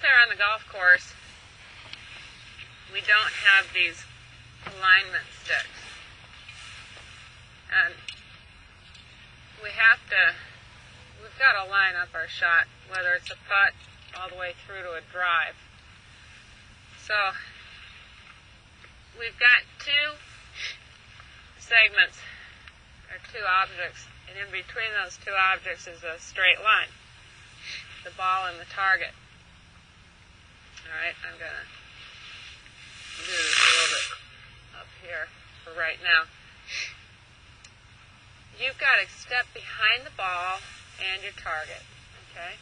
there on the golf course, we don't have these alignment sticks. And we've got to line up our shot, whether it's a putt all the way through to a drive. So we've got two segments, or two objects, and in between those two objects is a straight line, the ball and the target. Alright, I'm going to do this a little bit up here for right now. You've got to step behind the ball and your target, okay,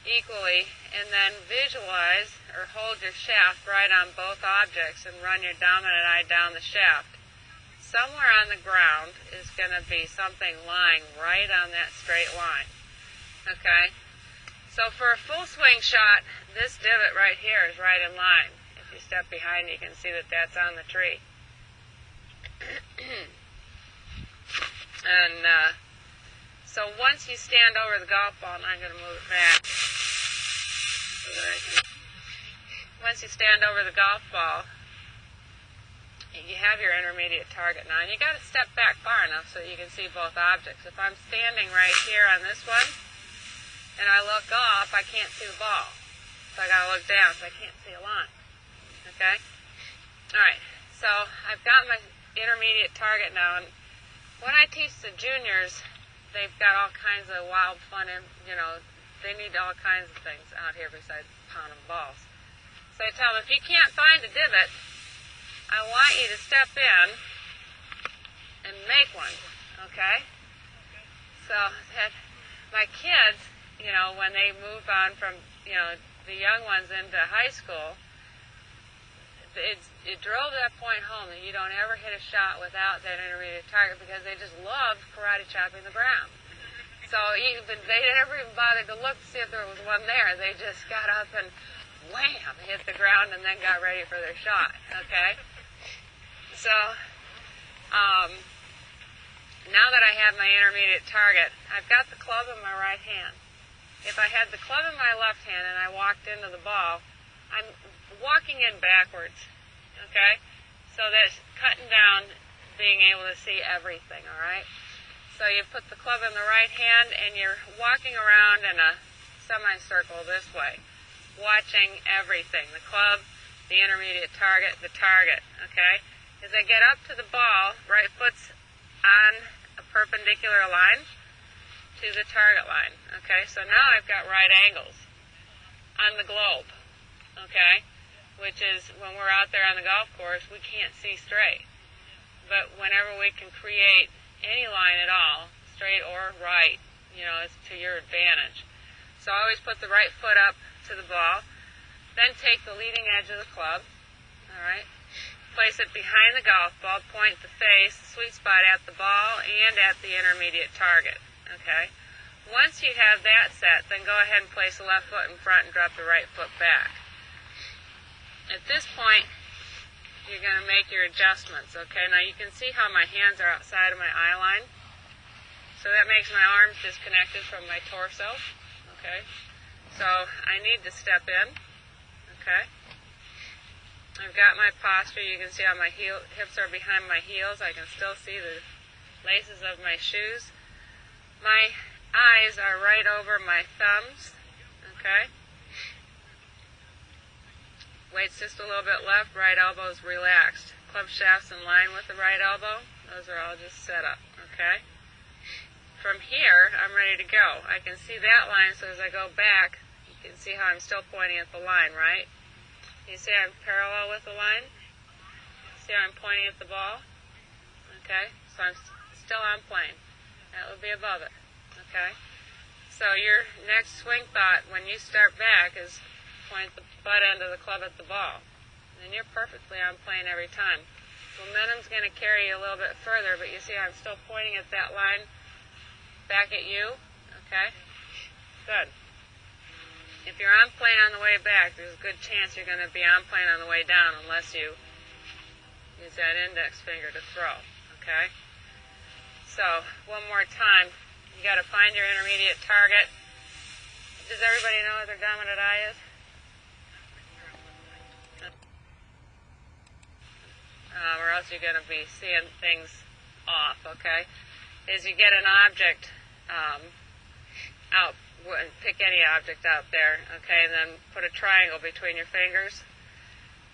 equally, and then visualize or hold your shaft right on both objects and run your dominant eye down the shaft. Somewhere on the ground is going to be something lying right on that straight line, okay? So for a full swing shot, this divot right here is right in line. If you step behind, you can see that that's on the tree. And so once you stand over the golf ball, and I'm going to move it back. Once you stand over the golf ball, you have your intermediate target now. And you got to step back far enough so that you can see both objects. If I'm standing right here on this one, and I look up, I can't see the ball. So I got to look down, so I can't see a line. Okay? Alright, so I've got my intermediate target now, and when I teach the juniors, they've got all kinds of wild fun, and they need all kinds of things out here besides pounding balls. So I tell them, if you can't find a divot, I want you to step in and make one, okay? So my kids, when they move on from, the young ones into high school, it drove that point home that you don't ever hit a shot without that intermediate target because they just love karate chopping the ground. So they never even bothered to look to see if there was one there. They just got up and wham, hit the ground and then got ready for their shot. Okay? So now that I have my intermediate target, I've got the club in my right hand. If I had the club in my left hand and I walked into the ball, I'm walking in backwards, okay? So that's cutting down being able to see everything, all right? So you put the club in the right hand and you're walking around in a semicircle this way, watching everything, the club, the intermediate target, the target, okay? As I get up to the ball, right foot's on a perpendicular line to the target line, okay? So now I've got right angles on the globe, okay? Which is, when we're out there on the golf course, we can't see straight. But whenever we can create any line at all, straight or right, it's to your advantage. So I always put the right foot up to the ball, then take the leading edge of the club, all right, place it behind the golf ball, point the face, the sweet spot at the ball and at the intermediate target, okay? Once you have that set, then go ahead and place the left foot in front and drop the right foot back. At this point, you're going to make your adjustments, okay? Now you can see how my hands are outside of my eye line. So that makes my arms disconnected from my torso, okay? So I need to step in, okay? I've got my posture. You can see how my hips are behind my heels. I can still see the laces of my shoes. My eyes are right over my thumbs, okay? Weight's just a little bit left, right elbow's relaxed. Club shaft's in line with the right elbow. Those are all just set up, okay? From here, I'm ready to go. I can see that line, so as I go back, you can see how I'm still pointing at the line, right? You see I'm parallel with the line? See how I'm pointing at the ball? Okay? So I'm still on plane. That would be above it, okay? So your next swing thought when you start back is point the butt end of the club at the ball. And you're perfectly on plane every time. Momentum's going to carry you a little bit further, but you see I'm still pointing at that line back at you. Okay? Good. If you're on plane on the way back, there's a good chance you're going to be on plane on the way down unless you use that index finger to throw. Okay? So, one more time. You got to find your intermediate target. Does everybody know what their dominant eye is? or else you're going to be seeing things off, okay, is you get an object out, pick any object out there, okay, and then put a triangle between your fingers.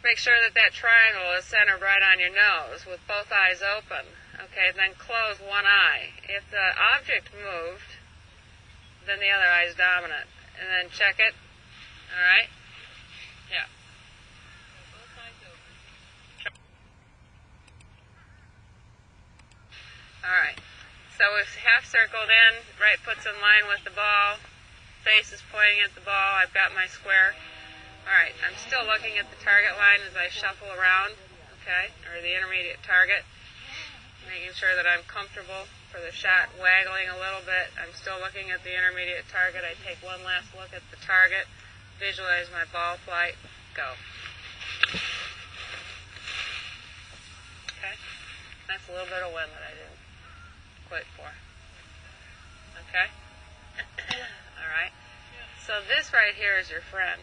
Make sure that that triangle is centered right on your nose with both eyes open, okay, then close one eye. If the object moved, then the other eye is dominant, and then check it, all right, yeah. Both eyes open. All right, so it's half circled in, right foot's in line with the ball, face is pointing at the ball, I've got my square. All right, I'm still looking at the target line as I shuffle around, okay, or the intermediate target, making sure that I'm comfortable for the shot, waggling a little bit. I'm still looking at the intermediate target. I take one last look at the target, visualize my ball flight, go. Okay, that's a little bit of wind that I didn't quit for. Okay, all right, so this right here is your friend.